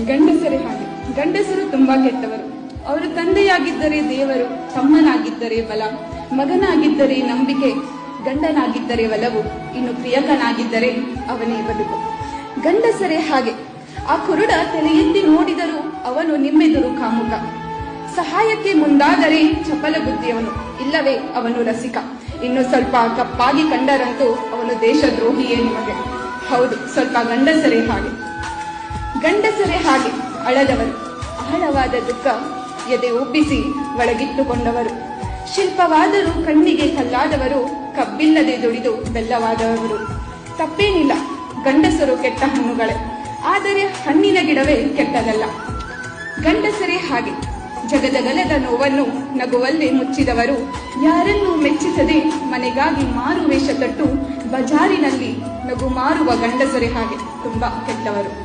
ಗಂಡಸರೇ ಹಾಗೆ. ಗಂಡಸರು ತುಂಬಾ ಕೆಟ್ಟವರು. ಅವರು ತಂದೆಯಾಗಿದ್ದರೆ ದೇವರು, ತಮ್ಮನಾಗಿದ್ದರೆ ಬಲ, ಮಗನಾಗಿದ್ದರೆ ನಂಬಿಕೆ, ಗಂಡನಾಗಿದ್ದರೆ ಒಲವು, ಇನ್ನು ಪ್ರಿಯಕನಾಗಿದ್ದರೆ ಅವನೇ ಬದುಕು. ಗಂಡಸರೇ ಹಾಗೆ. ಆ ಕುರುಡ ತಲೆ ಎತ್ತಿ ನೋಡಿದರೂ ಅವನು ನಿಮ್ಮೆದುರು ಕಾಮುಕ. ಸಹಾಯಕ್ಕೆ ಮುಂದಾದರೆ ಚಪಲ ಬುದ್ಧಿಯವನು, ಇಲ್ಲವೇ ಅವನು ರಸಿಕ. ಇನ್ನು ಸ್ವಲ್ಪ ಕಪ್ಪಾಗಿ ಕಂಡರಂತೂ ಅವನು ದೇಶದ್ರೋಹಿಯೇ ನಿಮಗೆ. ಹೌದು, ಸ್ವಲ್ಪ ಗಂಡಸರೇ ಹಾಗೆ. ಗಂಡಸರೇ ಹಾಗೆ ಅಳದವರು, ಆಳವಾದ ದುಃಖ ಎದೆ ಒಪ್ಪಿಸಿ ಒಳಗಿಟ್ಟುಕೊಂಡವರು. ಶಿಲ್ಪವಾದರೂ ಕಣ್ಣಿಗೆ ಕಲ್ಲಾದವರು, ಕಬ್ಬಿಲ್ಲದೆ ದುಡಿದು ಬೆಲ್ಲವಾದವರು. ತಪ್ಪೇನಿಲ್ಲ, ಗಂಡಸರು ಕೆಟ್ಟ ಹಣ್ಣುಗಳೇ, ಆದರೆ ಹಣ್ಣಿನ ಗಿಡವೇ ಕೆಟ್ಟದಲ್ಲ. ಗಂಡಸರೇ ಹಾಗೆ. ಜಗದಗಲದ ನೋವನ್ನು ನಗುವಲ್ಲೇ ಮುಚ್ಚಿದವರು, ಯಾರನ್ನೂ ಮೆಚ್ಚಿಸದೆ ಮನೆಗಾಗಿ ಮಾರು ವೇಷ ತೊಟ್ಟು ಬಜಾರಿನಲ್ಲಿ ನಗು ಮಾರುವ ಗಂಡಸರೇ ಹಾಗೆ ತುಂಬಾ ಕೆಟ್ಟವರು.